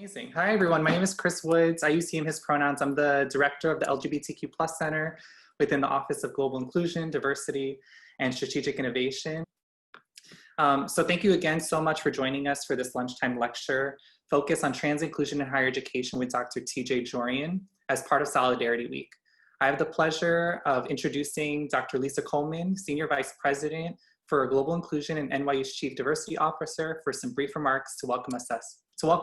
Amazing. Hi, everyone. My name is Chris Woods. I use he, him, his pronouns. I'm the director of the LGBTQ Center within the Office of Global Inclusion, Diversity, and Strategic Innovation. So thank you again so much for joining us for this lunchtime lecture, Focus on Trans Inclusion in Higher Education with Dr. Tj Dorian as part of Solidarity Week. I have the pleasure of introducing Dr. Lisa Coleman, Senior Vice President for Global Inclusion and NYU's Chief Diversity Officer, for some brief remarks to welcome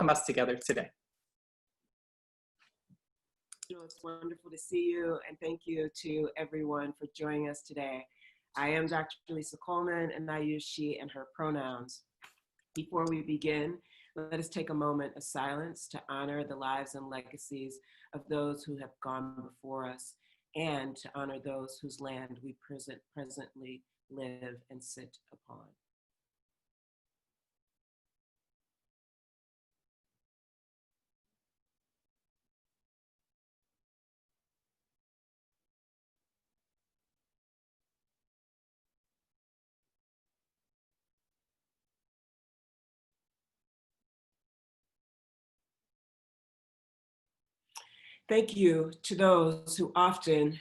us together today. It's wonderful to see you, and thank you to everyone for joining us today. I am Dr. Lisa Coleman, and I use she and her pronouns. Before we begin, let us take a moment of silence to honor the lives and legacies of those who have gone before us, and to honor those whose land we presently live and sit upon. Thank you to those who often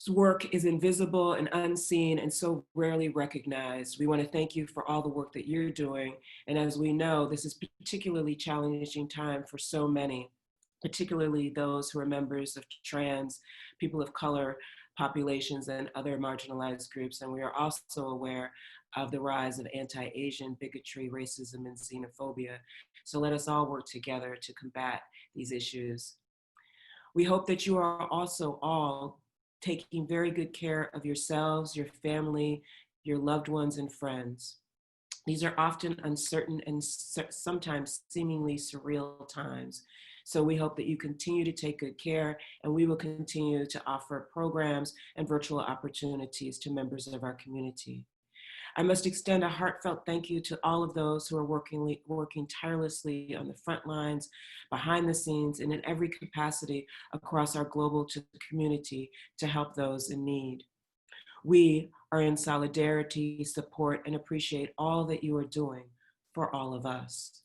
work is invisible and unseen and so rarely recognized. We want to thank you for all the work that you're doing. And as we know, this is particularly challenging time for so many, particularly those who are members of trans, people of color populations and other marginalized groups. And we are also aware of the rise of anti-Asian bigotry, racism, and xenophobia. So let us all work together to combat these issues. We hope that you are also all taking very good care of yourselves, your family, your loved ones, and friends. These are often uncertain and sometimes seemingly surreal times. So we hope that you continue to take good care, and we will continue to offer programs and virtual opportunities to members of our community. I must extend a heartfelt thank you to all of those who are working tirelessly on the front lines, behind the scenes, and in every capacity across our global community to help those in need. We are in solidarity, support, and appreciate all that you are doing for all of us.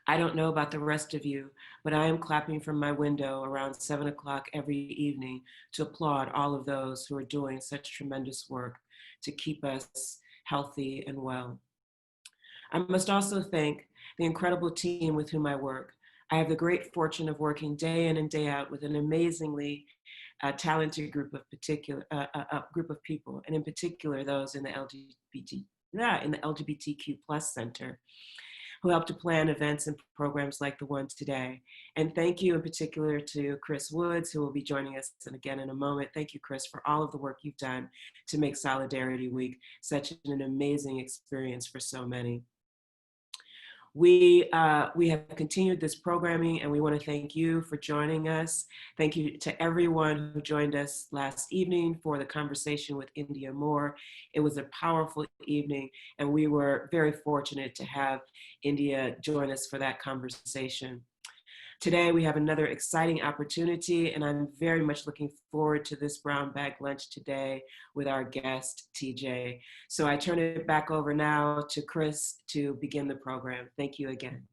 I don't know about the rest of you, but I am clapping from my window around 7 o'clock every evening to applaud all of those who are doing such tremendous work to keep us healthy and well. I must also thank the incredible team with whom I work. I have the great fortune of working day in and day out with an amazingly talented group of people, and in particular those in the LGBTQ Center, who helped to plan events and programs like the one today. And thank you in particular to Chris Woods, who will be joining us again in a moment. Thank you, Chris, for all of the work you've done to make Solidarity Week such an amazing experience for so many. We have continued this programming, and we want to thank you for joining us. Thank you to everyone who joined us last evening for the conversation with India Moore. It was a powerful evening, and we were very fortunate to have India join us for that conversation. Today, we have another exciting opportunity, and I'm very much looking forward to this brown bag lunch today with our guest, TJ. So I turn it back over now to Chris to begin the program. Thank you again.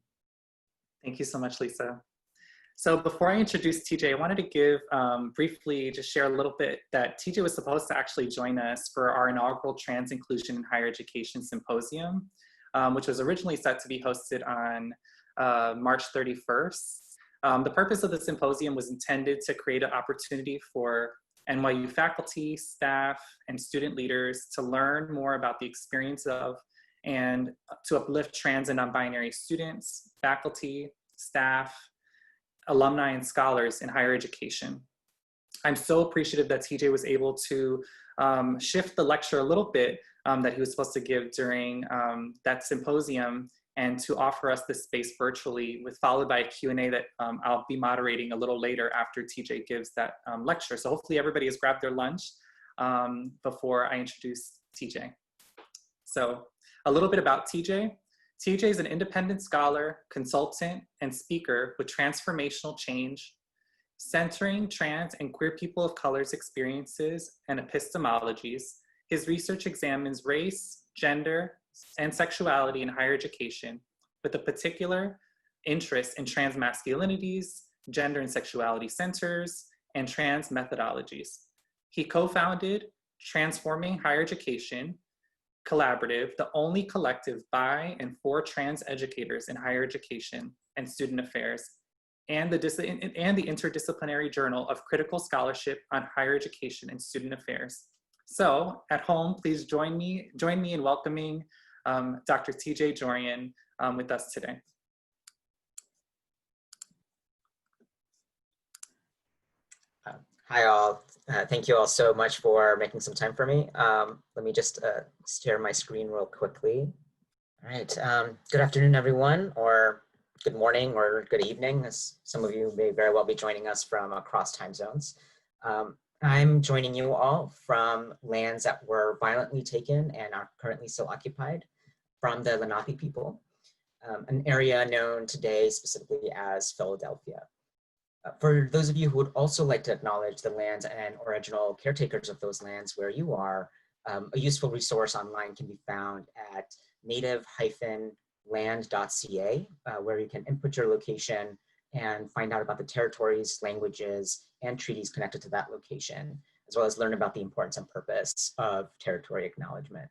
Thank you so much, Lisa. So before I introduce TJ, I wanted to give briefly, just share a little bit that TJ was supposed to actually join us for our inaugural Trans Inclusion in Higher Education Symposium, which was originally set to be hosted on March 31st. The purpose of the symposium was intended to create an opportunity for NYU faculty, staff, and student leaders to learn more about the experience of and to uplift trans and non-binary students, faculty, staff, alumni, and scholars in higher education. I'm so appreciative that TJ was able to shift the lecture a little bit that he was supposed to give during that symposium, and to offer us this space virtually, followed by a Q&A that I'll be moderating a little later after TJ gives that lecture. So hopefully everybody has grabbed their lunch before I introduce TJ. So a little bit about TJ. TJ is an independent scholar, consultant, and speaker with Transformational Change, centering trans and queer people of color's experiences and epistemologies. His research examines race, gender, and sexuality in higher education, with a particular interest in trans masculinities, gender and sexuality centers, and trans methodologies. He co-founded Transforming Higher Education Collaborative, the only collective by and for trans educators in higher education and student affairs, and the Interdisciplinary Journal of Critical Scholarship on Higher Education and Student Affairs. So at home, please join me in welcoming Dr. Tj Dorian with us today. Hi all, thank you all so much for making some time for me. Let me just share my screen real quickly. All right, good afternoon everyone, or good morning or good evening, as some of you may very well be joining us from across time zones. I'm joining you all from lands that were violently taken and are currently still occupied from the Lenape people, an area known today specifically as Philadelphia. For those of you who would also like to acknowledge the lands and original caretakers of those lands where you are, a useful resource online can be found at native-land.ca, where you can input your location and find out about the territories, languages, and treaties connected to that location, as well as learn about the importance and purpose of territory acknowledgement.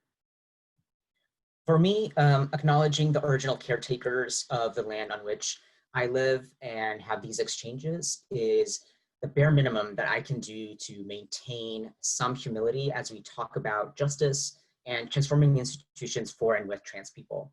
For me, acknowledging the original caretakers of the land on which I live and have these exchanges is the bare minimum that I can do to maintain some humility as we talk about justice and transforming institutions for and with trans people.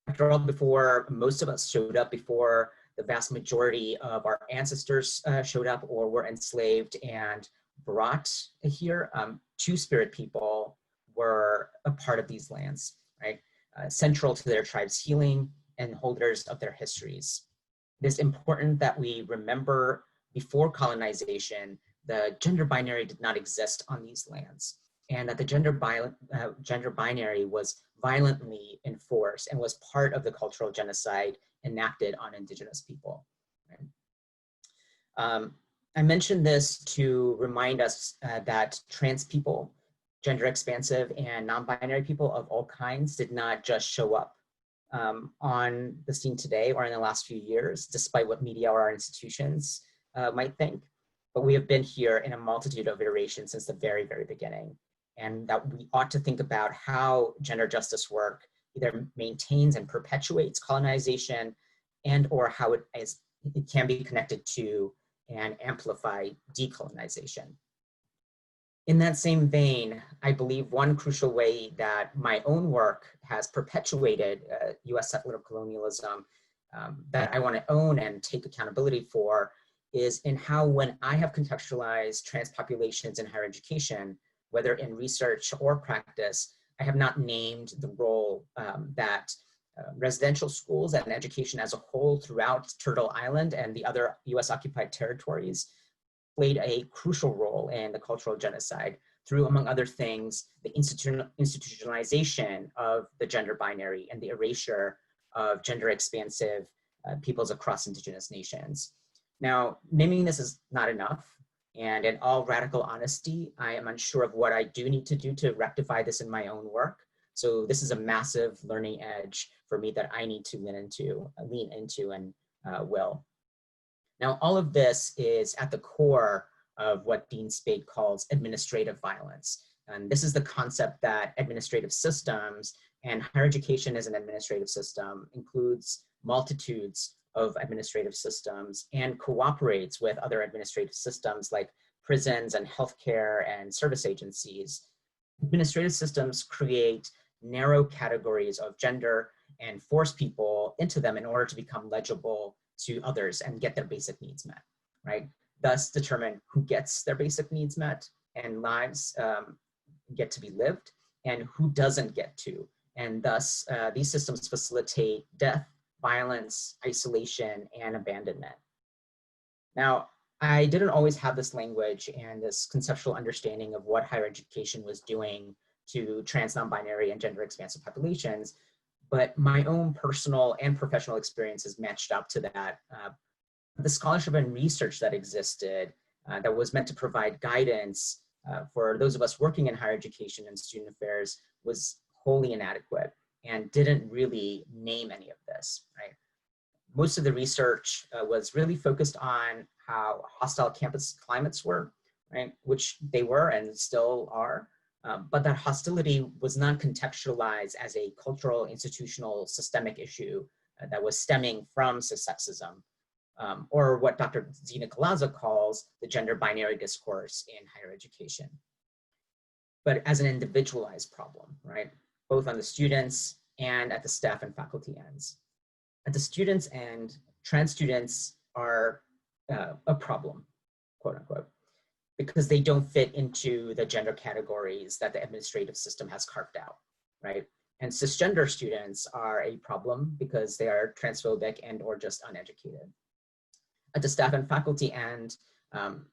After all, before most of us showed up, before the vast majority of our ancestors showed up or were enslaved and brought here, Two-Spirit people were a part of these lands, right? Central to their tribe's healing and holders of their histories. It is important that we remember before colonization, the gender binary did not exist on these lands, and that the gender binary was violently enforced and was part of the cultural genocide enacted on Indigenous people. Right? I mentioned this to remind us that trans people, gender expansive and non-binary people of all kinds did not just show up on the scene today or in the last few years, despite what media or our institutions might think. But we have been here in a multitude of iterations since the very, very beginning. And that we ought to think about how gender justice work either maintains and perpetuates colonization and or how it can be connected to and amplify decolonization. In that same vein, I believe one crucial way that my own work has perpetuated US settler colonialism that I want to own and take accountability for is in how, when I have contextualized trans populations in higher education, whether in research or practice, I have not named the role that residential schools and education as a whole throughout Turtle Island and the other US occupied territories played a crucial role in the cultural genocide through, among other things, the institutionalization of the gender binary and the erasure of gender expansive peoples across Indigenous nations. Now, naming this is not enough, and in all radical honesty, I am unsure of what I do need to do to rectify this in my own work. So this is a massive learning edge for me that I need to lean into and will. Now, all of this is at the core of what Dean Spade calls administrative violence. And this is the concept that administrative systems, and higher education as an administrative system, includes multitudes of administrative systems and cooperates with other administrative systems like prisons and healthcare and service agencies. Administrative systems create narrow categories of gender and force people into them in order to become legible to others and get their basic needs met, right? Thus determine who gets their basic needs met and lives get to be lived and who doesn't get to. And thus these systems facilitate death, violence, isolation, and abandonment. Now, I didn't always have this language and this conceptual understanding of what higher education was doing to trans, non-binary, and gender expansive populations, but my own personal and professional experiences matched up to that. The scholarship and research that existed that was meant to provide guidance for those of us working in higher education and student affairs was wholly inadequate and didn't really name any of this, right? Most of the research was really focused on how hostile campus climates were, right? Which they were and still are. But that hostility was not contextualized as a cultural, institutional, systemic issue that was stemming from cissexism, or what Dr. Zina Kalaza calls the gender binary discourse in higher education, but as an individualized problem, right? Both on the students and at the staff and faculty ends. At the students end, trans students are a problem, quote unquote, because they don't fit into the gender categories that the administrative system has carved out, right? And cisgender students are a problem because they are transphobic and or just uneducated. At the staff and faculty end,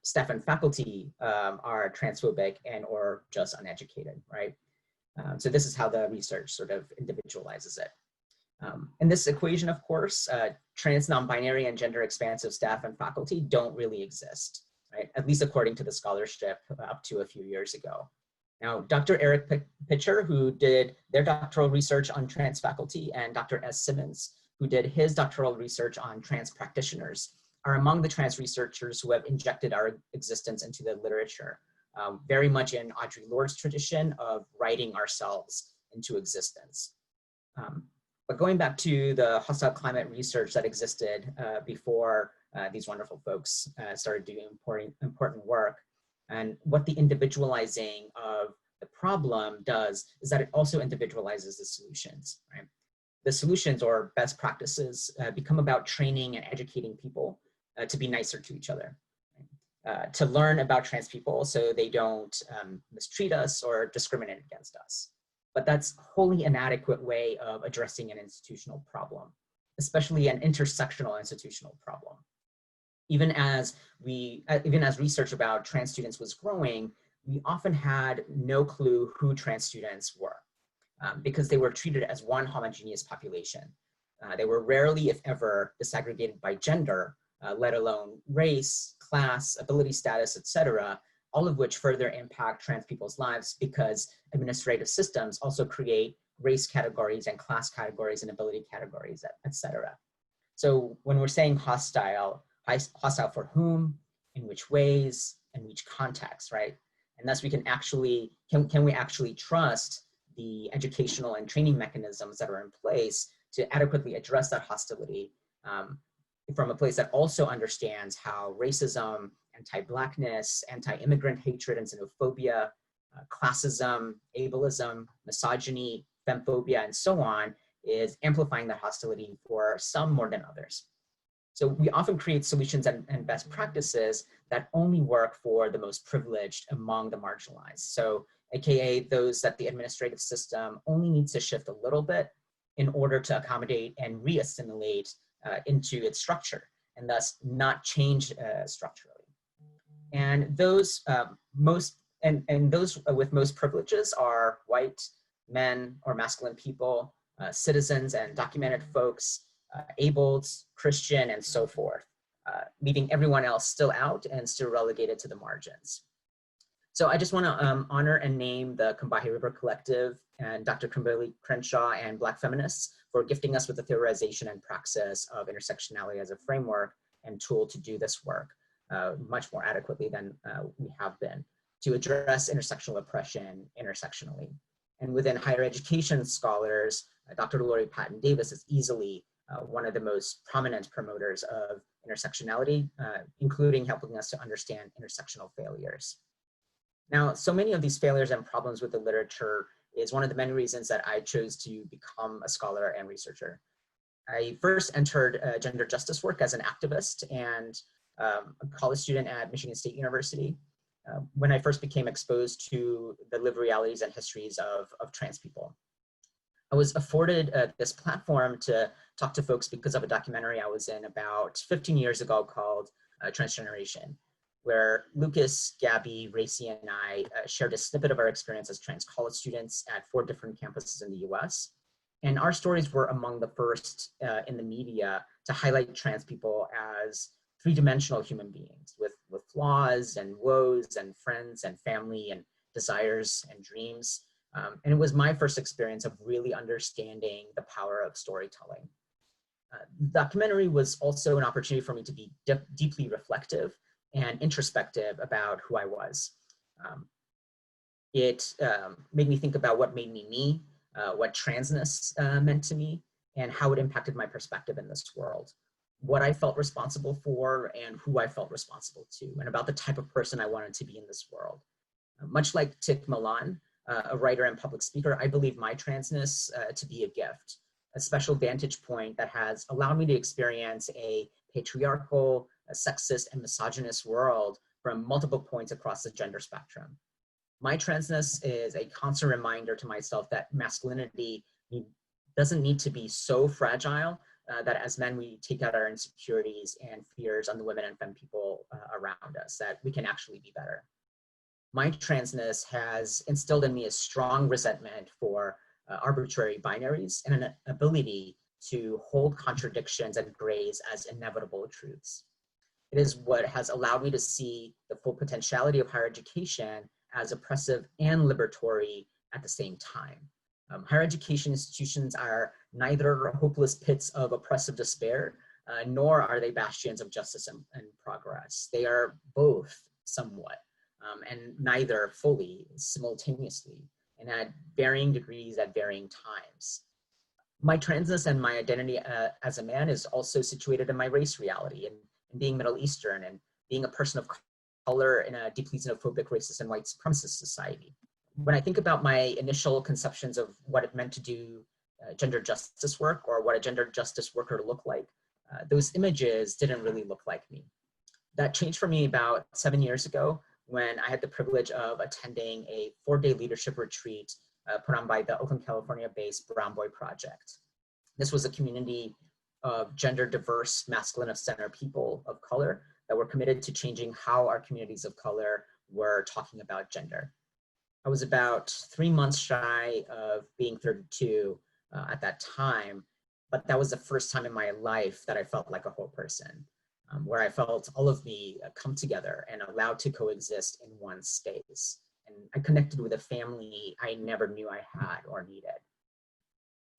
staff and faculty are transphobic and or just uneducated, right? So this is how the research sort of individualizes it. In this equation, of course, trans, non-binary, and gender expansive staff and faculty don't really exist, right? At least according to the scholarship up to a few years ago. Now, Dr. Eric Pitcher, who did their doctoral research on trans faculty, and Dr. S. Simmons, who did his doctoral research on trans practitioners, are among the trans researchers who have injected our existence into the literature, very much in Audre Lorde's tradition of writing ourselves into existence. But going back to the hostile climate research that existed before these wonderful folks started doing important work, and what the individualizing of the problem does is that it also individualizes the solutions, right? The solutions or best practices become about training and educating people to be nicer to each other, right? To learn about trans people so they don't mistreat us or discriminate against us. But that's wholly inadequate way of addressing an institutional problem, especially an intersectional institutional problem. Even as research about trans students was growing, we often had no clue who trans students were because they were treated as one homogeneous population. They were rarely, if ever, disaggregated by gender, let alone race, class, ability status, etc., all of which further impact trans people's lives because administrative systems also create race categories and class categories and ability categories, etc. So when we're saying hostile for whom, in which ways, in which context, right? And thus we can actually, can we actually trust the educational and training mechanisms that are in place to adequately address that hostility from a place that also understands how racism, anti-Blackness, anti-immigrant hatred and xenophobia, classism, ableism, misogyny, femphobia, and so on is amplifying that hostility for some more than others. So we often create solutions and best practices that only work for the most privileged among the marginalized. So AKA those that the administrative system only needs to shift a little bit in order to accommodate and re-assimilate into its structure and thus not change structurally. And those those with most privileges are white men or masculine people, citizens and documented folks, abled, Christian, and so forth, leaving everyone else still out and still relegated to the margins. So I just want to honor and name the Combahee River Collective and Dr. Kimberly Crenshaw and Black feminists for gifting us with the theorization and praxis of intersectionality as a framework and tool to do this work much more adequately than we have been, to address intersectional oppression intersectionally. And within higher education scholars, Dr. Lori Patton Davis is easily one of the most prominent promoters of intersectionality, including helping us to understand intersectional failures. Now, so many of these failures and problems with the literature is one of the many reasons that I chose to become a scholar and researcher. I first entered gender justice work as an activist and a college student at Michigan State University when I first became exposed to the lived realities and histories of trans people. I was afforded this platform to talk to folks because of a documentary I was in about 15 years ago called Transgeneration, where Lucas, Gabby, Racy, and I shared a snippet of our experience as trans college students at 4 different campuses in the US. And our stories were among the first in the media to highlight trans people as 3-dimensional human beings with flaws and woes and friends and family and desires and dreams. And it was my first experience of really understanding the power of storytelling. The documentary was also an opportunity for me to be deeply reflective and introspective about who I was. It made me think about what made me me, what transness meant to me, and how it impacted my perspective in this world, what I felt responsible for and who I felt responsible to, and about the type of person I wanted to be in this world. Much like Thich Milan, a writer and public speaker, I believe my transness to be a gift, a special vantage point that has allowed me to experience a patriarchal, a sexist, and misogynist world from multiple points across the gender spectrum. My transness is a constant reminder to myself that masculinity doesn't need to be so fragile that as men we take out our insecurities and fears on the women and femme people around us, that we can actually be better. My transness has instilled in me a strong resentment for arbitrary binaries and an ability to hold contradictions and grays as inevitable truths. It is what has allowed me to see the full potentiality of higher education as oppressive and liberatory at the same time. Higher education institutions are neither hopeless pits of oppressive despair, nor are they bastions of justice and progress. They are both somewhat, and neither fully, simultaneously, and at varying degrees at varying times. My transness and my identity as a man is also situated in my race reality, and being Middle Eastern and being a person of color in a deeply xenophobic, racist, and white supremacist society. When I think about my initial conceptions of what it meant to do gender justice work or what a gender justice worker looked like, those images didn't really look like me. That changed for me about 7 years ago when I had the privilege of attending a 4-day leadership retreat put on by the Oakland, California-based Brown Boy Project. This was a community of gender diverse, masculine of center people of color that were committed to changing how our communities of color were talking about gender. I was about 3 months shy of being 32 at that time, but that was the first time in my life that I felt like a whole person, where I felt all of me come together and allowed to coexist in one space. And I connected with a family I never knew I had or needed.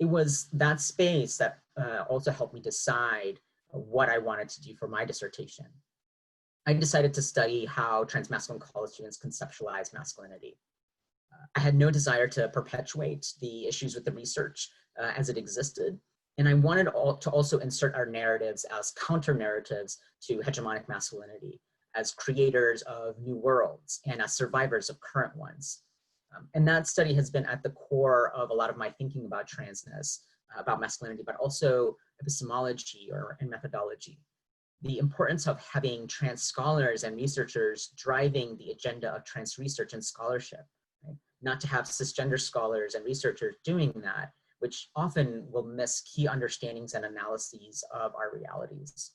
It was that space that also helped me decide what I wanted to do for my dissertation. I decided to study how transmasculine college students conceptualize masculinity. I had no desire to perpetuate the issues with the research as it existed, and I wanted to also insert our narratives as counter-narratives to hegemonic masculinity, as creators of new worlds and as survivors of current ones. And that study has been at the core of a lot of my thinking about transness, about masculinity, but also epistemology and methodology. The importance of having trans scholars and researchers driving the agenda of trans research and scholarship, right? Not to have cisgender scholars and researchers doing that, which often will miss key understandings and analyses of our realities.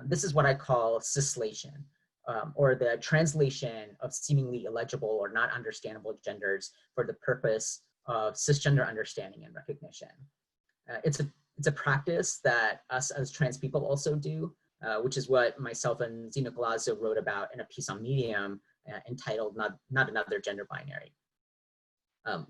This is what I call cislation, or the translation of seemingly illegible or not understandable genders for the purpose of cisgender understanding and recognition. It's a practice that us as trans people also do, which is what myself and Zina Galazzo wrote about in a piece on Medium entitled Not Another Gender Binary.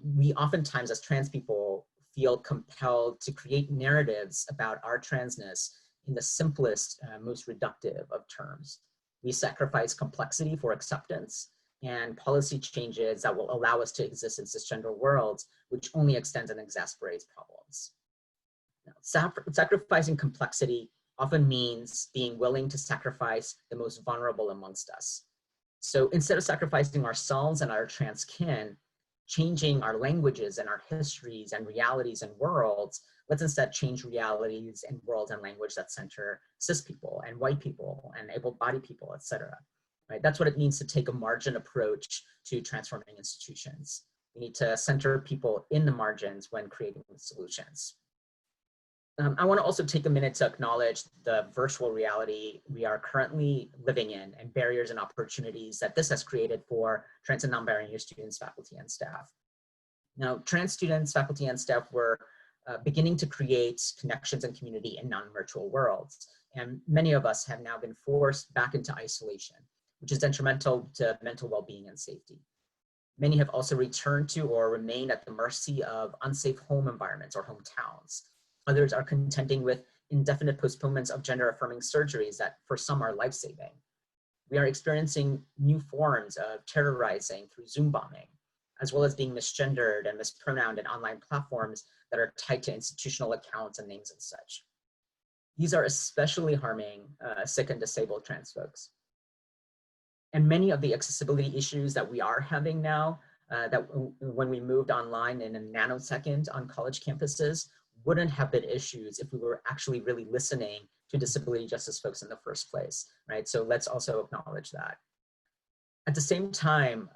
We oftentimes as trans people feel compelled to create narratives about our transness in the simplest, most reductive of terms. We sacrifice complexity for acceptance and policy changes that will allow us to exist in cisgender worlds, which only extends and exacerbates problems. Now, sacrificing complexity often means being willing to sacrifice the most vulnerable amongst us. So instead of sacrificing ourselves and our trans kin, changing our languages and our histories and realities and worlds, let's instead change realities and worlds and language that center cis people and white people and able-bodied people, et cetera. Right? That's what it means to take a margin approach to transforming institutions. We need to center people in the margins when creating solutions. I want to also take a minute to acknowledge the virtual reality we are currently living in and barriers and opportunities that this has created for trans and non-binary students, faculty, and staff. Now, trans students, faculty, and staff were beginning to create connections and community in non-virtual worlds. And many of us have now been forced back into isolation, which is detrimental to mental well-being and safety. Many have also returned to or remained at the mercy of unsafe home environments or hometowns. Others are contending with indefinite postponements of gender-affirming surgeries that for some are life-saving. We are experiencing new forms of terrorizing through Zoom bombing, as well as being misgendered and mispronounced in online platforms that are tied to institutional accounts and names and such. These are especially harming sick and disabled trans folks. And many of the accessibility issues that we are having now, that when we moved online in a nanosecond on college campuses, wouldn't have been issues if we were actually really listening to disability justice folks in the first place, right? So let's also acknowledge that. At the same time,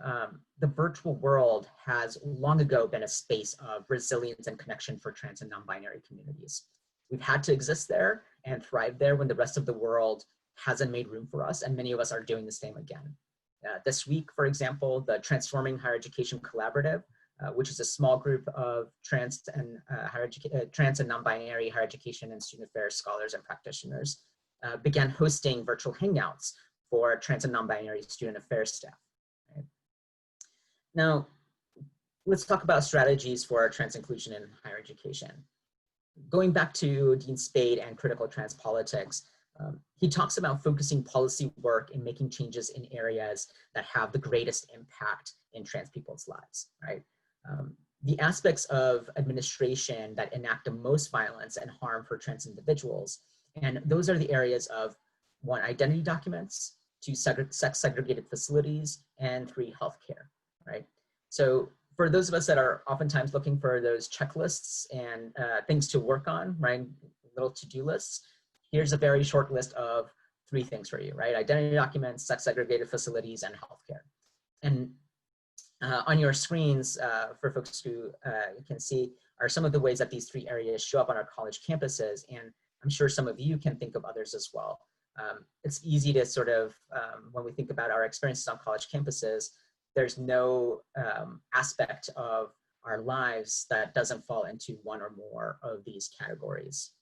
the virtual world has long ago been a space of resilience and connection for trans and non-binary communities. We've had to exist there and thrive there when the rest of the world hasn't made room for us, and many of us are doing the same again. This week, for example, the Transforming Higher Education Collaborative, which is a small group of trans and non-binary higher education and student affairs scholars and practitioners, began hosting virtual hangouts for trans and non-binary student affairs staff. Right? Now, let's talk about strategies for trans inclusion in higher education. Going back to Dean Spade and critical trans politics, he talks about focusing policy work and making changes in areas that have the greatest impact in trans people's lives, right? The aspects of administration that enact the most violence and harm for trans individuals, and those are the areas of 1, identity documents, 2, sex segregated facilities, and 3, healthcare, right? So for those of us that are oftentimes looking for those checklists and things to work on, right, little to-do lists, here's a very short list of 3 things for you, right? Identity documents, sex segregated facilities, and healthcare. And on your screens, for folks who can see, are some of the ways that these 3 areas show up on our college campuses, and I'm sure some of you can think of others as well. It's easy to sort of, when we think about our experiences on college campuses, there's no aspect of our lives that doesn't fall into one or more of these categories.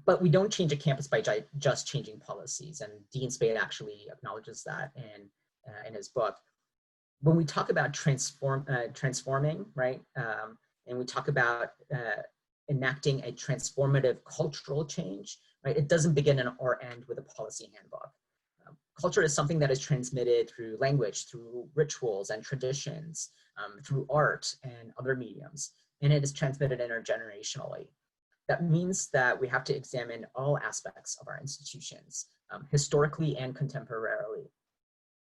But we don't change a campus by just changing policies, and Dean Spade actually acknowledges that in his book. When we talk about transforming, right, and we talk about enacting a transformative cultural change, right, it doesn't begin or end with a policy handbook. Culture is something that is transmitted through language, through rituals and traditions, through art and other mediums, and it is transmitted intergenerationally. That means that we have to examine all aspects of our institutions, historically and contemporarily.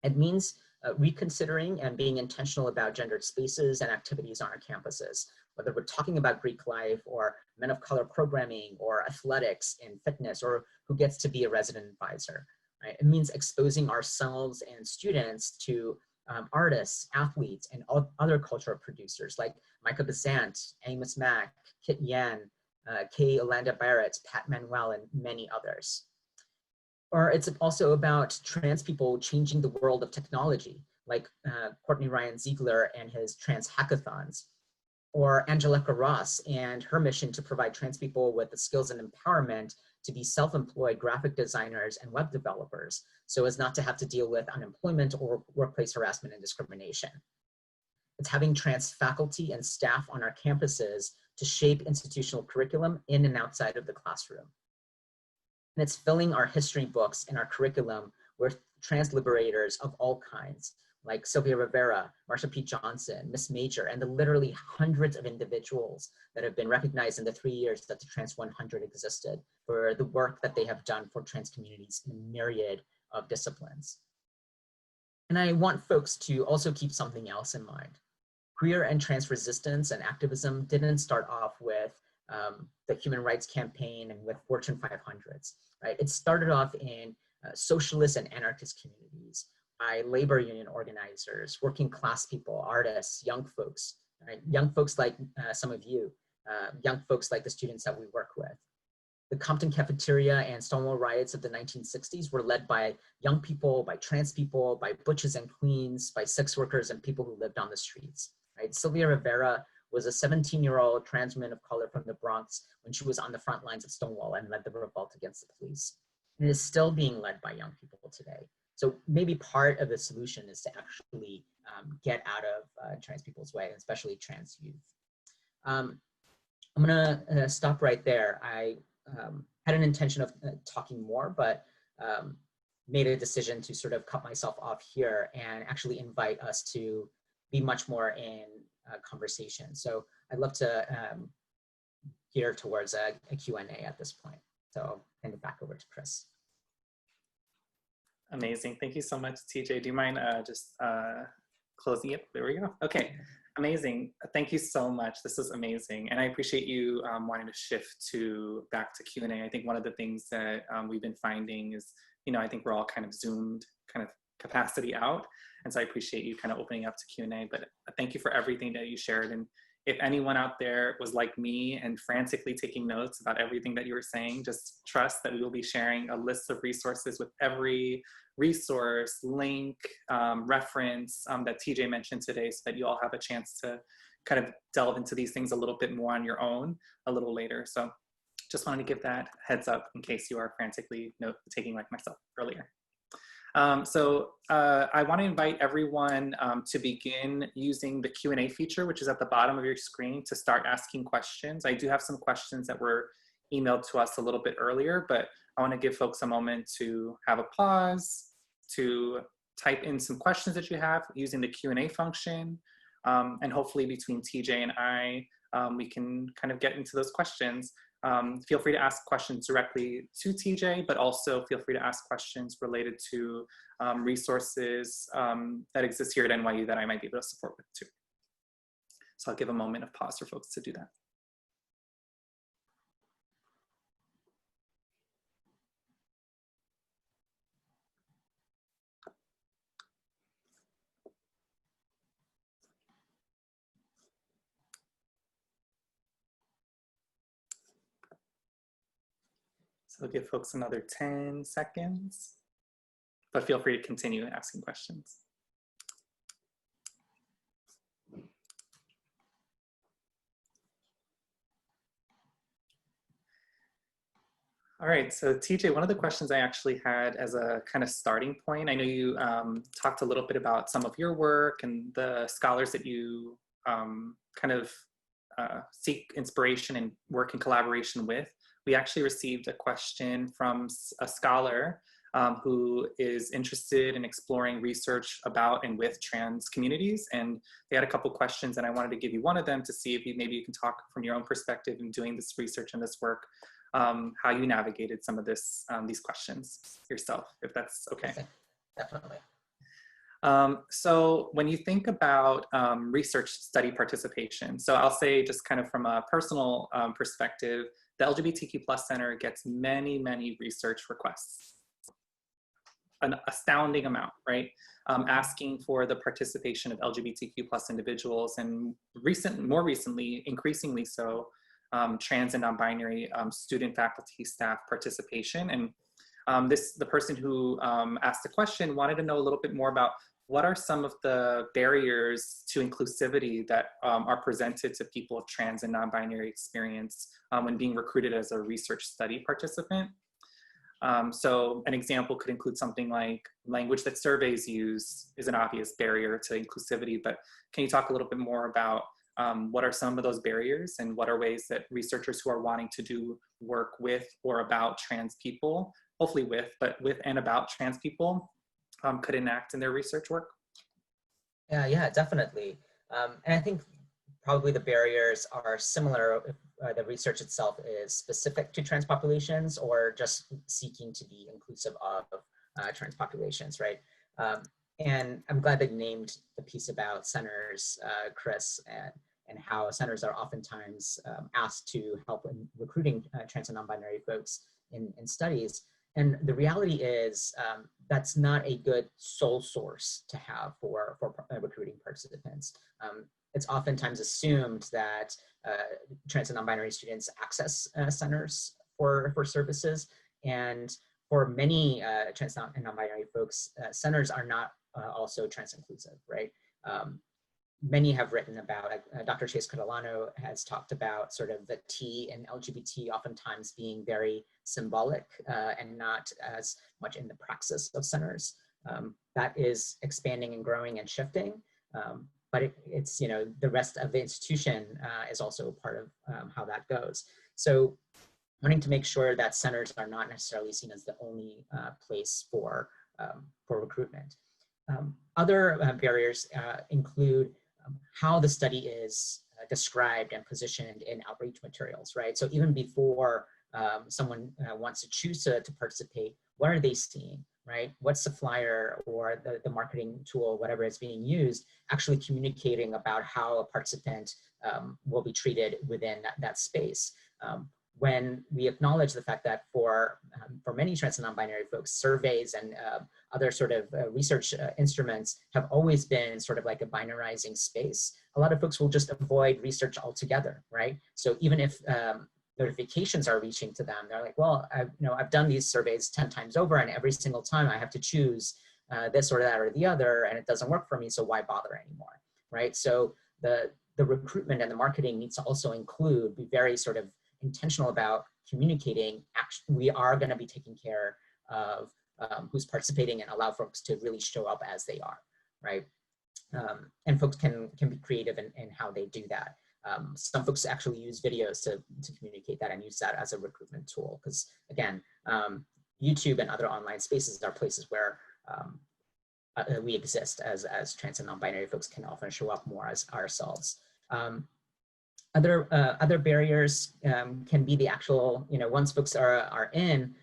It means reconsidering and being intentional about gendered spaces and activities on our campuses, whether we're talking about Greek life or men of color programming or athletics and fitness or who gets to be a resident advisor. Right? It means exposing ourselves and students to artists, athletes, and other cultural producers like Micah Besant, Amos Mack, Kit Yan, Kay Olanda Barrett, Pat Manuel, and many others. Or it's also about trans people changing the world of technology, like Courtney Ryan Ziegler and his trans hackathons, or Angelica Ross and her mission to provide trans people with the skills and empowerment to be self-employed graphic designers and web developers, so as not to have to deal with unemployment or workplace harassment and discrimination. It's having trans faculty and staff on our campuses to shape institutional curriculum in and outside of the classroom. And it's filling our history books and our curriculum with trans liberators of all kinds, like Sylvia Rivera, Marsha P. Johnson, Miss Major, and the literally hundreds of individuals that have been recognized in the 3 years that the Trans 100 existed for the work that they have done for trans communities in a myriad of disciplines. And I want folks to also keep something else in mind. Queer and trans resistance and activism didn't start off with the Human Rights Campaign and with Fortune 500s, right? It started off in socialist and anarchist communities, by labor union organizers, working class people, artists, young folks, right? Young folks like some of you, young folks like the students that we work with. The Compton cafeteria and Stonewall riots of the 1960s were led by young people, by trans people, by butches and queens, by sex workers and people who lived on the streets, right? Sylvia Rivera was a 17-year-old trans woman of color from the Bronx when she was on the front lines of Stonewall and led the revolt against the police. And it is still being led by young people today. So maybe part of the solution is to actually get out of trans people's way, especially trans youth. I'm gonna stop right there. I had an intention of talking more, but made a decision to sort of cut myself off here and actually invite us to be much more in conversation. So I'd love to gear towards a Q&A at this point. So I'll hand it back over to Chris. Amazing. Thank you so much, TJ. Do you mind just closing it? There we go. Okay. Amazing. Thank you so much. This is amazing. And I appreciate you wanting to shift back to Q&A. I think one of the things that we've been finding is, I think we're all kind of zoomed kind of capacity out. And so I appreciate you kind of opening up to Q&A, but thank you for everything that you shared. And if anyone out there was like me and frantically taking notes about everything that you were saying, just trust that we will be sharing a list of resources with every resource, link, reference that TJ mentioned today, so that you all have a chance to kind of delve into these things a little bit more on your own a little later. So just wanted to give that heads up in case you are frantically note-taking like myself earlier. I want to invite everyone to begin using the Q&A feature, which is at the bottom of your screen, to start asking questions. I do have some questions that were emailed to us a little bit earlier, but I want to give folks a moment to have a pause, to type in some questions that you have using the Q&A function. And hopefully between TJ and I, we can kind of get into those questions. Feel free to ask questions directly to TJ, but also feel free to ask questions related to resources that exist here at NYU that I might be able to support with too. So I'll give a moment of pause for folks to do that. So I'll give folks another 10 seconds, but feel free to continue asking questions. All right, so TJ, one of the questions I actually had as a kind of starting point, I know you talked a little bit about some of your work and the scholars that you kind of seek inspiration and work in collaboration with. We actually received a question from a scholar who is interested in exploring research about and with trans communities. And they had a couple questions, and I wanted to give you one of them to see if maybe you can talk from your own perspective in doing this research and this work, how you navigated some of these questions yourself, if that's okay. Definitely. So when you think about research study participation, so I'll say just kind of from a personal perspective, the LGBTQ Center gets many, many research requests, an astounding amount, right? Asking for the participation of LGBTQ individuals, and more recently, increasingly so, trans and non-binary student, faculty, staff participation. And the person who asked the question wanted to know a little bit more about what are some of the barriers to inclusivity that are presented to people of trans and non-binary experience when being recruited as a research study participant. So an example could include something like language that surveys use is an obvious barrier to inclusivity, but can you talk a little bit more about what are some of those barriers and what are ways that researchers who are wanting to do work with or about trans people, hopefully with and about trans people, could enact in their research work? Yeah, definitely. And I think probably the barriers are similar if the research itself is specific to trans populations or just seeking to be inclusive of trans populations, right? And I'm glad that you named the piece about centers, Chris, and how centers are oftentimes asked to help in recruiting trans and non-binary folks in studies. And the reality is that's not a good sole source to have for recruiting participants. It's oftentimes assumed that trans and non-binary students access centers for services. And for many trans and non-binary folks, centers are not also trans inclusive, right? Many have written about, Dr. Chase Catalano has talked about sort of the T in LGBT oftentimes being very symbolic and not as much in the praxis of centers. That is expanding and growing and shifting, but it's, the rest of the institution is also part of how that goes. So wanting to make sure that centers are not necessarily seen as the only place for recruitment. Other barriers include how the study is described and positioned in outreach materials, right? So even before someone wants to choose to participate, what are they seeing, right? What's the flyer or the marketing tool, whatever is being used, actually communicating about how a participant will be treated within that space. When we acknowledge the fact that for many trans and non-binary folks, surveys and other sort of research instruments have always been sort of like a binarizing space, a lot of folks will just avoid research altogether, right? So even if notifications are reaching to them, they're like, well, I've done these surveys 10 times over, and every single time I have to choose this or that or the other, and it doesn't work for me, so why bother anymore, right? So the recruitment and the marketing needs to also be very sort of intentional about communicating, we are going to be taking care of who's participating and allow folks to really show up as they are, right? And folks can be creative in how they do that. Some folks actually use videos to communicate that and use that as a recruitment tool, because again, YouTube and other online spaces are places where we exist as trans and non-binary folks can often show up more as ourselves. Other barriers can be the actual, once folks are in,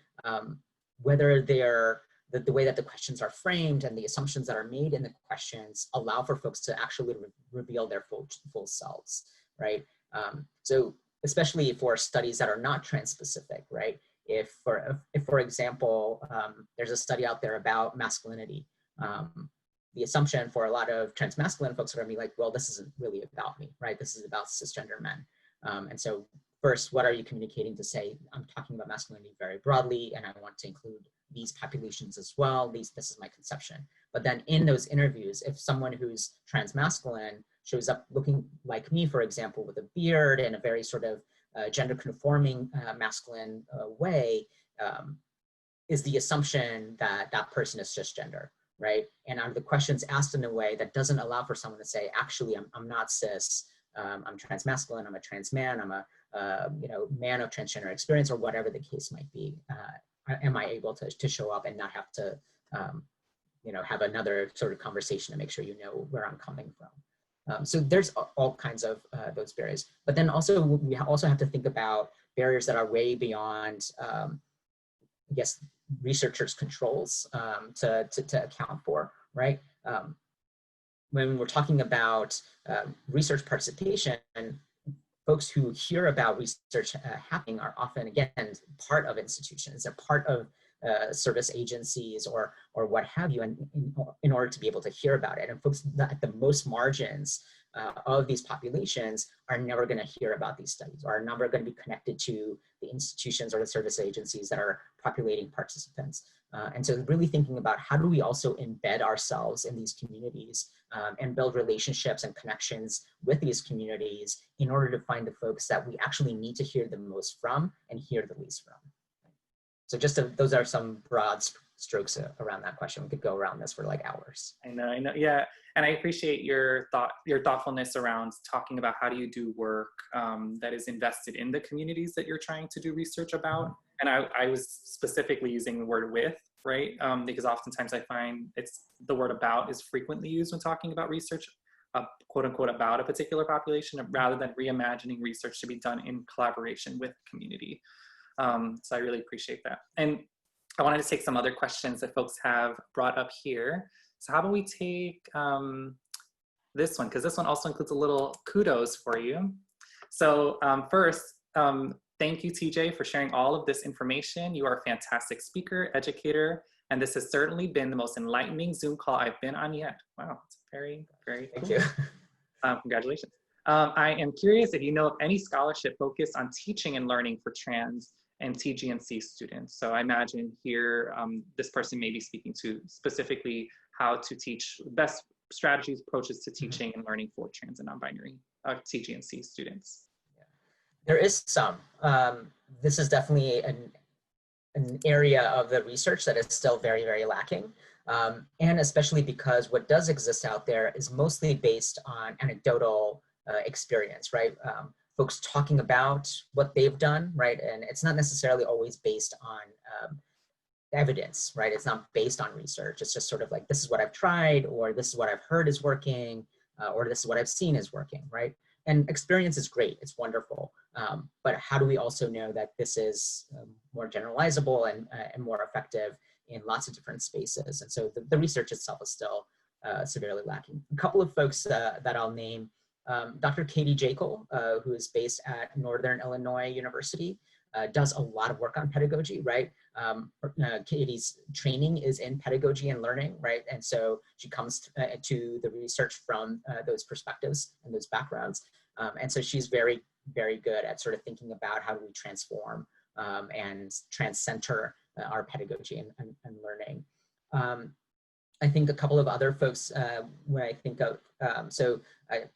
whether they're the way that the questions are framed and the assumptions that are made in the questions allow for folks to actually reveal their full selves, right? So especially for studies that are not trans-specific, right? If for example, there's a study out there about masculinity, the assumption for a lot of trans masculine folks are going to be like, well, this isn't really about me, right? This is about cisgender men. And so first, what are you communicating to say? I'm talking about masculinity very broadly, and I want to include these populations as well. This is my conception. But then in those interviews, if someone who's trans masculine shows up looking like me, for example, with a beard and a very sort of gender conforming masculine way, is the assumption that that person is cisgender, right? And are the questions asked in a way that doesn't allow for someone to say, actually, I'm not cis, I'm trans masculine, I'm a trans man, I'm a man of transgender experience, or whatever the case might be. Am I able to show up and not have to, have another sort of conversation to make sure you know where I'm coming from? So there's all kinds of those barriers. But then also, we also have to think about barriers that are way beyond, I guess, researchers' controls to account for, right? When we're talking about research participation, folks who hear about research happening are often, again, part of institutions. They're part of service agencies or what have you, and in order to be able to hear about it. And folks at the most margins of these populations are never going to hear about these studies, or are never going to be connected to the institutions or the service agencies that are populating participants. And so really thinking about how do we also embed ourselves in these communities and build relationships and connections with these communities in order to find the folks that we actually need to hear the most from and hear the least from. So those are some broad strokes around that question. We could go around this for like hours. I know, yeah. And I appreciate your thoughtfulness around talking about how do you do work that is invested in the communities that you're trying to do research about. And I was specifically using the word with, right? Because oftentimes I find the word about is frequently used when talking about research, quote unquote, about a particular population, rather than reimagining research to be done in collaboration with community. So I really appreciate that. And I wanted to take some other questions that folks have brought up here. So how about we take this one, because this one also includes a little kudos for you. So first, thank you, TJ, for sharing all of this information. You are a fantastic speaker, educator, and this has certainly been the most enlightening Zoom call I've been on yet. Wow, it's very, very cool. Thank you. Congratulations. I am curious if you know of any scholarship focused on teaching and learning for trans and TGNC students. So I imagine here, this person may be speaking to specifically how to teach best strategies, approaches to teaching and learning for trans and non-binary TGNC students. There is some. This is definitely an area of the research that is still very, very lacking. And especially because what does exist out there is mostly based on anecdotal experience, right? folks talking about what they've done, right? And it's not necessarily always based on evidence, right? It's not based on research. It's just sort of like, this is what I've tried, or this is what I've heard is working, or this is what I've seen is working, right? And experience is great, it's wonderful. But how do we also know that this is more generalizable and more effective in lots of different spaces? And so the research itself is still severely lacking. A couple of folks that I'll name, Dr. Katie Jekyll, who is based at Northern Illinois University, does a lot of work on pedagogy, right? Katie's training is in pedagogy and learning, right? And so she comes to the research from those perspectives and those backgrounds. And so she's very, very good at sort of thinking about how do we transform and transcenter our pedagogy and learning. I think a couple of other folks when I think of,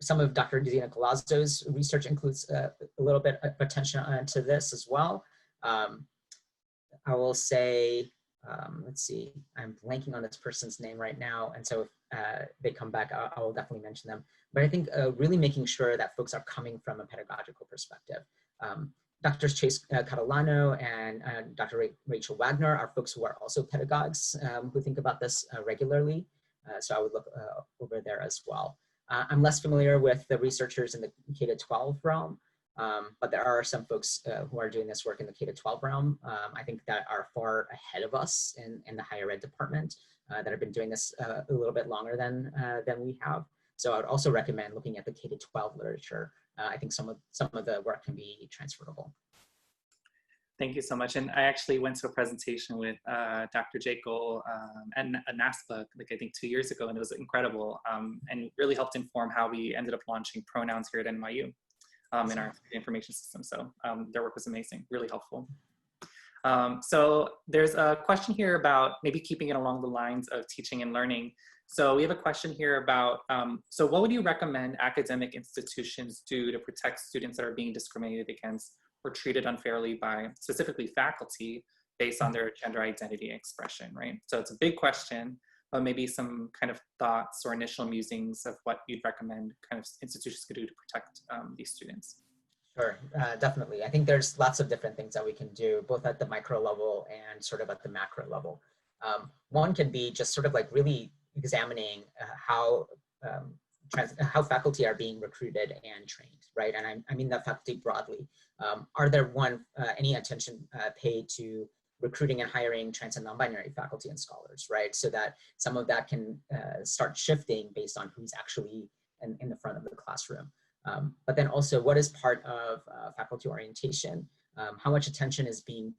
some of Dr. Dizina Colazzo's research includes a little bit of attention to this as well. I will say, let's see, I'm blanking on this person's name right now. And so if they come back, I will definitely mention them. But I think really making sure that folks are coming from a pedagogical perspective. Drs. Chase Catalano and Dr. Rachel Wagner are folks who are also pedagogues who think about this regularly. So I would look over there as well. I'm less familiar with the researchers in the K-12 realm, but there are some folks who are doing this work in the K-12 realm. I think that are far ahead of us in the higher ed department that have been doing this a little bit longer than we have. So I would also recommend looking at the K-12 literature. I think some of the work can be transferable. Thank you so much. And I actually went to a presentation with Dr. Jekyll and NASPA, like I think 2 years ago, and it was incredible and really helped inform how we ended up launching pronouns here at NYU in our information system. So their work was amazing, really helpful. So there's a question here about maybe keeping it along the lines of teaching and learning. So we have a question here about, so what would you recommend academic institutions do to protect students that are being discriminated against or treated unfairly by specifically faculty based on their gender identity expression, right? So it's a big question, but maybe some kind of thoughts or initial musings of what you'd recommend kind of institutions could do to protect these students. Sure, definitely. I think there's lots of different things that we can do, both at the micro level and sort of at the macro level. One can be just sort of like really examining how faculty are being recruited and trained, right? And I mean that faculty broadly. Are there any attention paid to recruiting and hiring trans and non-binary faculty and scholars, right? So that some of that can start shifting based on who's actually in the front of the classroom. But then also, what is part of faculty orientation? How much attention is being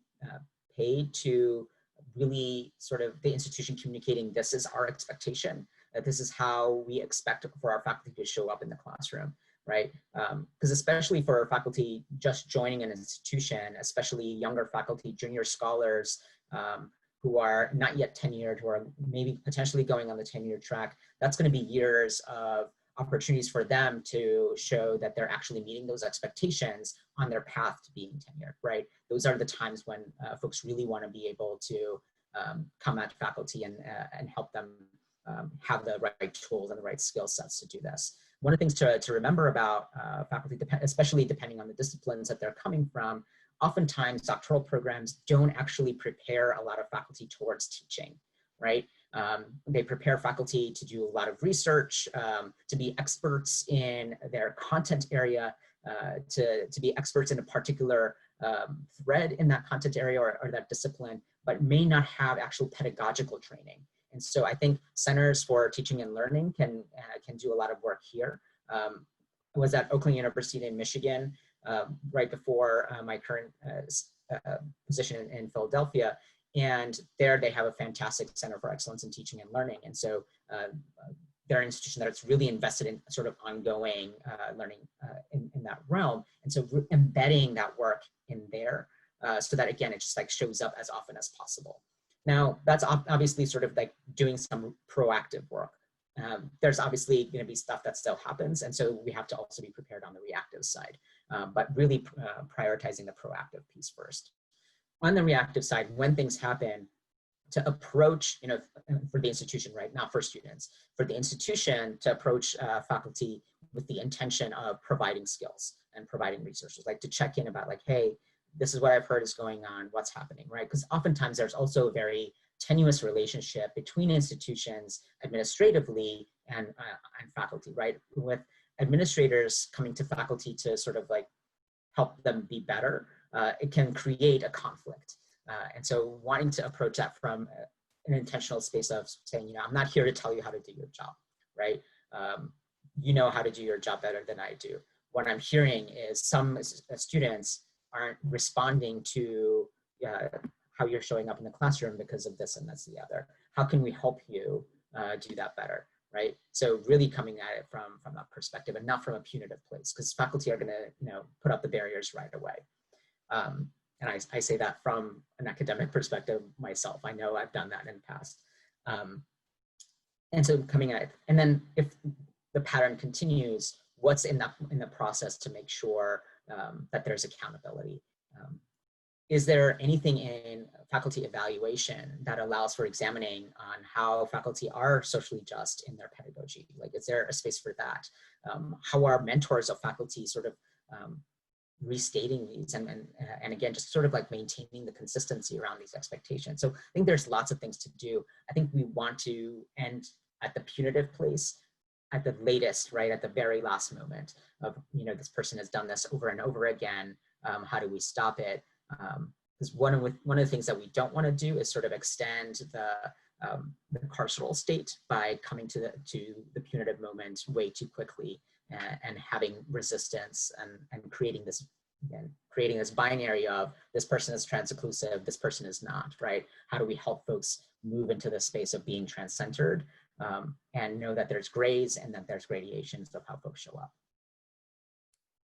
paid to really sort of the institution communicating this is our expectation, that this is how we expect for our faculty to show up in the classroom, right? Because especially for faculty just joining an institution, especially younger faculty, junior scholars who are not yet tenured, who are maybe potentially going on the tenure track, that's going to be years of opportunities for them to show that they're actually meeting those expectations on their path to being tenured, right? Those are the times when folks really want to be able to come at faculty and help them have the right tools and the right skill sets to do this. One of the things to remember about faculty, especially depending on the disciplines that they're coming from, oftentimes doctoral programs don't actually prepare a lot of faculty towards teaching, right? They prepare faculty to do a lot of research, to be experts in their content area, to be experts in a particular thread in that content area or that discipline, but may not have actual pedagogical training. And so I think Centers for Teaching and Learning can do a lot of work here. I was at Oakland University in Michigan right before my current position in Philadelphia. And there they have a fantastic Center for Excellence in Teaching and Learning. And so they're an institution that's really invested in sort of ongoing learning in that realm. And so embedding that work in there so that, again, it just like shows up as often as possible. Now, that's obviously sort of like doing some proactive work. There's obviously going to be stuff that still happens. And so we have to also be prepared on the reactive side, but really prioritizing the proactive piece first. On the reactive side, when things happen, to approach, for the institution, right, not for students, for the institution to approach faculty with the intention of providing skills and providing resources, like to check in about like, hey, this is what I've heard is going on, what's happening, right? Because oftentimes there's also a very tenuous relationship between institutions administratively and faculty, right? With administrators coming to faculty to sort of like help them be better, it can create a conflict. And so wanting to approach that from an intentional space of saying, I'm not here to tell you how to do your job, right? You know how to do your job better than I do. What I'm hearing is some students aren't responding to how you're showing up in the classroom because of this and that's the other. How can we help you do that better, right? So really coming at it from that perspective and not from a punitive place, because faculty are going to put up the barriers right away. And I say that from an academic perspective myself. I know I've done that in the past. And so coming at it, and then if the pattern continues, what's in the process to make sure that there's accountability? Is there anything in faculty evaluation that allows for examining on how faculty are socially just in their pedagogy? Like, is there a space for that? How are mentors of faculty sort of restating these and again, just sort of like maintaining the consistency around these expectations? So I think there's lots of things to do. I think we want to end at the punitive place at the latest, right? At the very last moment of, this person has done this over and over again. How do we stop it? Because one of the things that we don't want to do is sort of extend the carceral state by coming to the punitive moment way too quickly and having resistance and creating this binary of this person is trans inclusive, this person is not, right? How do we help folks move into the space of being trans-centered and know that there's grays and that there's gradations of how folks show up?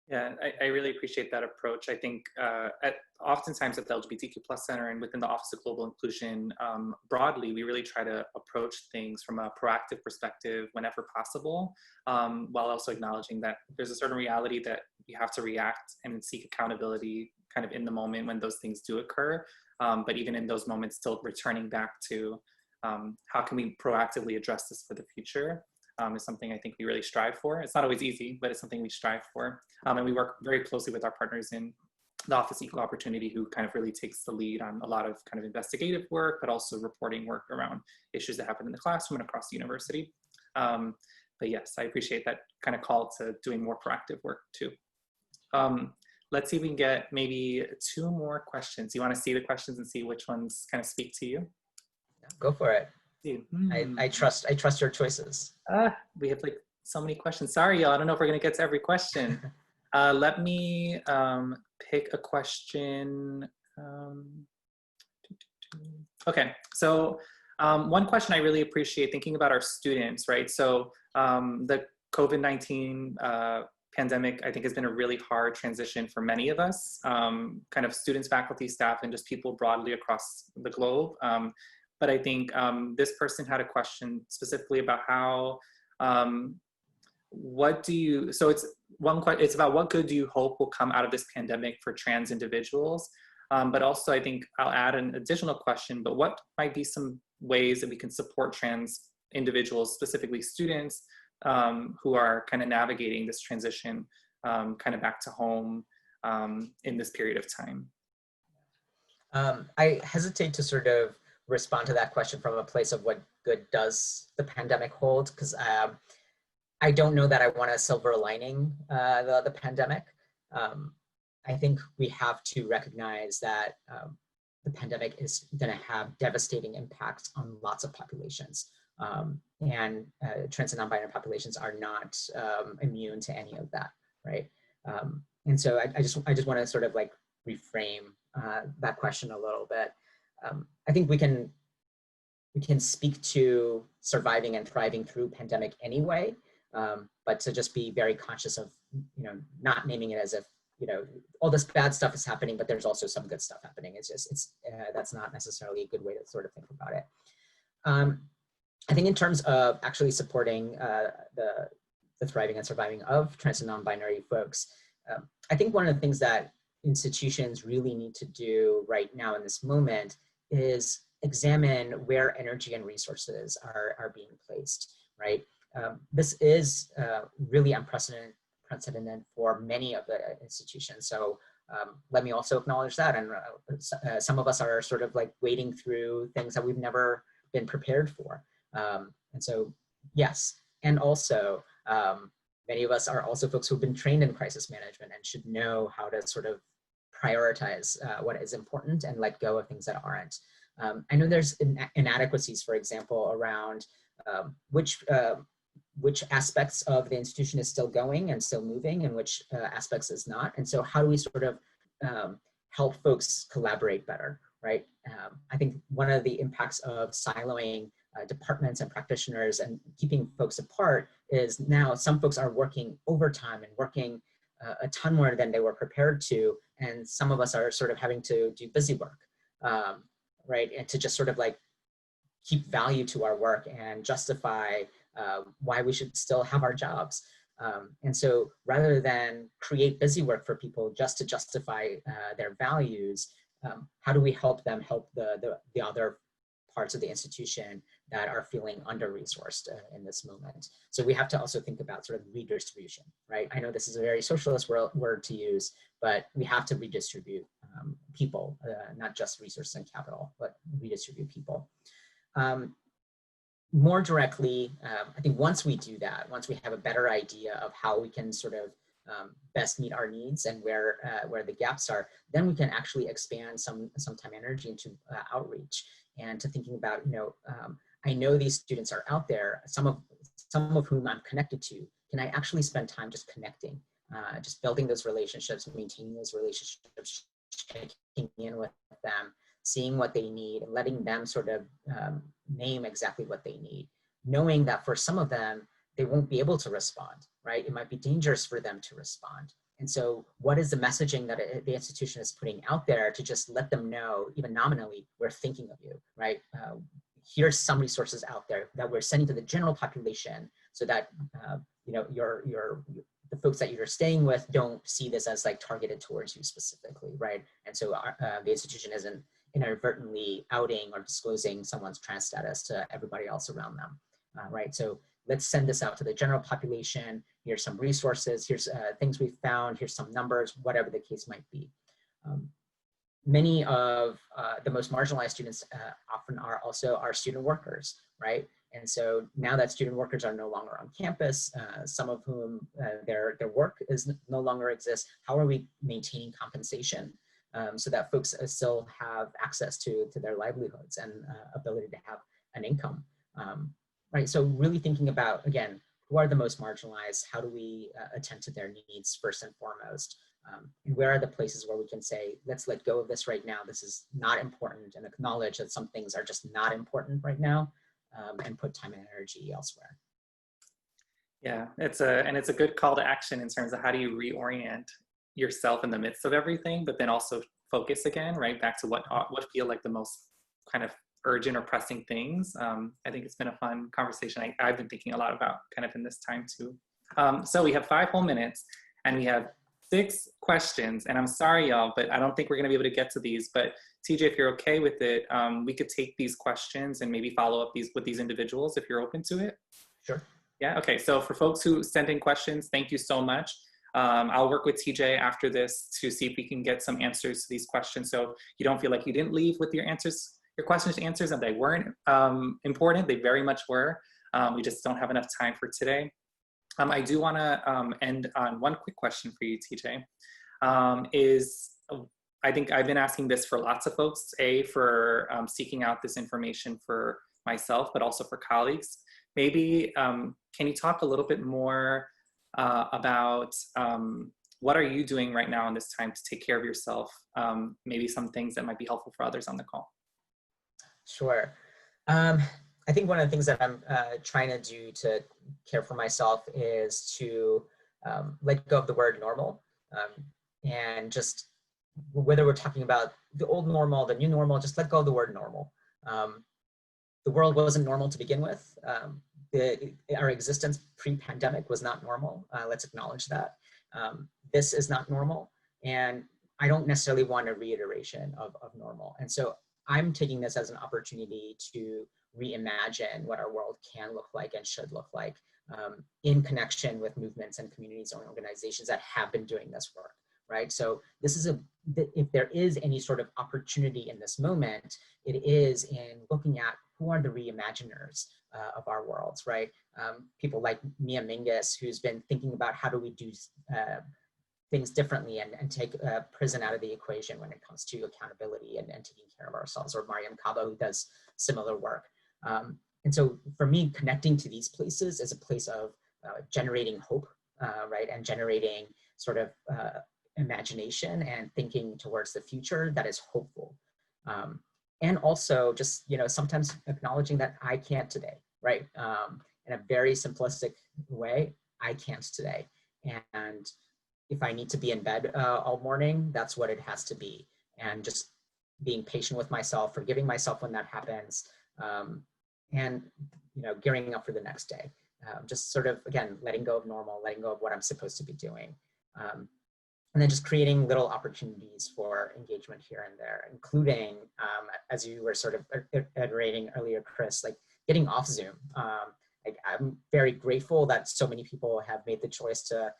Yeah, I really appreciate that approach. I think oftentimes at the LGBTQ Center and within the Office of Global Inclusion broadly, we really try to approach things from a proactive perspective whenever possible, while also acknowledging that there's a certain reality that you have to react and seek accountability kind of in the moment when those things do occur. But even in those moments, still returning back to how can we proactively address this for the future? Is something I think we really strive for. It's not always easy, but it's something we strive for. And we work very closely with our partners in the Office of Equal Opportunity, who kind of really takes the lead on a lot of kind of investigative work, but also reporting work around issues that happen in the classroom and across the university. But yes, I appreciate that kind of call to doing more proactive work too. Let's see if we can get maybe 2 more questions. You want to see the questions and see which ones kind of speak to you? Go for it. I trust your choices. We have like so many questions. Sorry, y'all. I don't know if we're gonna get to every question. Let me pick a question. Okay, so one question I really appreciate thinking about our students, right? So the COVID-19 pandemic, I think, has been a really hard transition for many of us, kind of students, faculty, staff, and just people broadly across the globe. But I think this person had a question specifically about how, it's about what good do you hope will come out of this pandemic for trans individuals? But also I think I'll add an additional question, but what might be some ways that we can support trans individuals, specifically students, who are kind of navigating this transition kind of back to home in this period of time? I hesitate to sort of respond to that question from a place of what good does the pandemic hold, because I don't know that I want a silver lining the pandemic. I think we have to recognize that the pandemic is going to have devastating impacts on lots of populations, and trans and non-binary populations are not immune to any of that, right? And so I just want to sort of like reframe that question a little bit. I think we can speak to surviving and thriving through pandemic anyway, but to just be very conscious of, not naming it as if, all this bad stuff is happening, but there's also some good stuff happening. That's not necessarily a good way to sort of think about it. I think in terms of actually supporting the thriving and surviving of trans and non-binary folks, I think one of the things that institutions really need to do right now in this moment is examine where energy and resources are being placed, right? This is really unprecedented for many of the institutions. So let me also acknowledge that. And some of us are sort of like wading through things that we've never been prepared for. And so, yes. And also, many of us are also folks who've been trained in crisis management and should know how to sort of prioritize what is important and let go of things that aren't. I know there's inadequacies, for example, around which aspects of the institution is still going and still moving and which aspects is not. And so how do we sort of help folks collaborate better, right? I think one of the impacts of siloing departments and practitioners and keeping folks apart is now some folks are working overtime and working a ton more than they were prepared to. And some of us are sort of having to do busy work, right? And to just sort of like keep value to our work and justify why we should still have our jobs. And so rather than create busy work for people just to justify their values, how do we help them help the other parts of the institution that are feeling under-resourced in this moment? So we have to also think about sort of redistribution, right? I know this is a very socialist word to use, but we have to redistribute people, not just resources and capital, but redistribute people. More directly, I think once we do that, once we have a better idea of how we can sort of best meet our needs and where the gaps are, then we can actually expand some time and energy into outreach and to thinking about, I know these students are out there, some of whom I'm connected to. Can I actually spend time just connecting, just building those relationships, maintaining those relationships, checking in with them, seeing what they need and letting them sort of name exactly what they need, knowing that for some of them, they won't be able to respond, right? It might be dangerous for them to respond. And so what is the messaging that the institution is putting out there to just let them know, even nominally, we're thinking of you, right? Here's some resources out there that we're sending to the general population so that, the folks that you're staying with don't see this as like targeted towards you specifically, right? And so the institution isn't inadvertently outing or disclosing someone's trans status to everybody else around them, right? So let's send this out to the general population. Here's some resources, here's things we've found, here's some numbers, whatever the case might be. Many of the most marginalized students often are also our student workers, right? And so now that student workers are no longer on campus, some of whom their work no longer exists, how are we maintaining compensation so that folks still have access to their livelihoods and ability to have an income, right? So really thinking about, again, who are the most marginalized? How do we attend to their needs first and foremost? And where are the places where we can say, let's let go of this right now. This is not important, and acknowledge that some things are just not important right now, and put time and energy elsewhere. Yeah, it's a good call to action in terms of how do you reorient yourself in the midst of everything, but then also focus again, right back to what feel like the most kind of urgent or pressing things. I think it's been a fun conversation. I've been thinking a lot about kind of in this time too. So we have 5 whole minutes and we have 6 questions, and I'm sorry y'all, but I don't think we're gonna be able to get to these, but TJ, if you're okay with it, we could take these questions and maybe follow up with these individuals if you're open to it. Sure. Yeah, okay, so for folks who send in questions, thank you so much. I'll work with TJ after this to see if we can get some answers to these questions, so you don't feel like you didn't leave with your questions answers, and they weren't important. They very much were. We just don't have enough time for today. I do want to end on one quick question for you, TJ. I think I've been asking this for lots of folks, for seeking out this information for myself, but also for colleagues. Maybe can you talk a little bit more about what are you doing right now in this time to take care of yourself? Maybe some things that might be helpful for others on the call. Sure. I think one of the things that I'm trying to do to care for myself is to let go of the word normal, and just, whether we're talking about the old normal, the new normal, just let go of the word normal. The world wasn't normal to begin with. Our existence pre-pandemic was not normal. Let's acknowledge that. This is not normal, and I don't necessarily want a reiteration of normal. And so I'm taking this as an opportunity to reimagine what our world can look like and should look like in connection with movements and communities and organizations that have been doing this work, right? So this is if there is any sort of opportunity in this moment, it is in looking at who are the reimaginers of our worlds, right? People like Mia Mingus, who's been thinking about how do we do things differently and take prison out of the equation when it comes to accountability and taking care of ourselves, or Mariam Kaba, who does similar work. And so for me, connecting to these places is a place of generating hope, right? And generating sort of imagination and thinking towards the future that is hopeful. And also just, you know, sometimes acknowledging that I can't today, right? In a very simplistic way, I can't today. And if I need to be in bed all morning, that's what it has to be. And just being patient with myself, forgiving myself when that happens, and, you know, gearing up for the next day. Just sort of, again, letting go of normal, letting go of what I'm supposed to be doing. And then just creating little opportunities for engagement here and there, including, as you were sort of iterating earlier, Chris, like getting off Zoom. I'm very grateful that so many people have made the choice to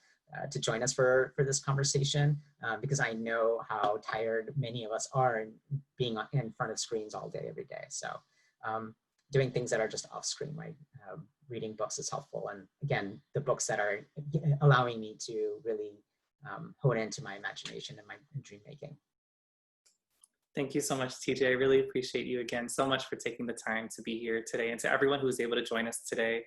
join us for this conversation, because I know how tired many of us are in being in front of screens all day, every day. So doing things that are just off screen, right? Reading books is helpful. And again, the books that are allowing me to really hone into my imagination and my dream making. Thank you so much, TJ. I really appreciate you again so much for taking the time to be here today, and to everyone who was able to join us today.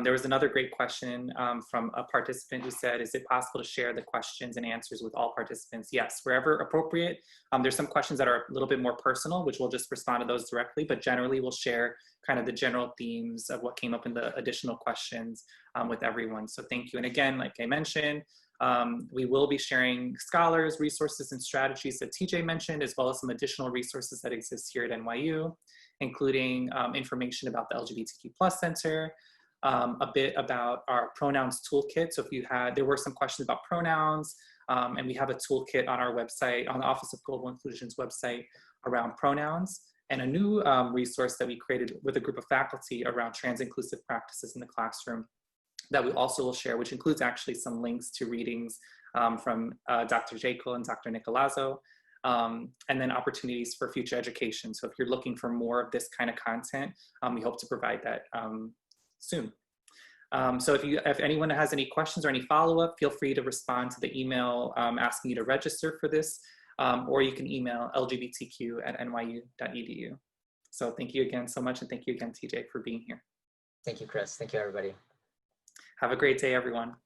There was another great question from a participant who said, is it possible to share the questions and answers with all participants? Yes, wherever appropriate. There's some questions that are a little bit more personal, which we'll just respond to those directly, but generally we'll share kind of the general themes of what came up in the additional questions with everyone. So thank you. And again, like I mentioned, we will be sharing scholars, resources, and strategies that TJ mentioned, as well as some additional resources that exist here at NYU, including information about the LGBTQ+ Center, a bit about our pronouns toolkit. So if you had, there were some questions about pronouns, and we have a toolkit on our website, on the Office of Global Inclusion's website around pronouns, and a new resource that we created with a group of faculty around trans-inclusive practices in the classroom that we also will share, which includes actually some links to readings from Dr. Jekyll and Dr. Nicolazzo, and then opportunities for future education. So if you're looking for more of this kind of content, we hope to provide that soon. So if anyone has any questions or any follow-up, feel free to respond to the email asking you to register for this, or you can email lgbtq@nyu.edu. So thank you again so much, and thank you again, TJ, for being here. Thank you, Chris. Thank you, everybody. Have a great day, everyone.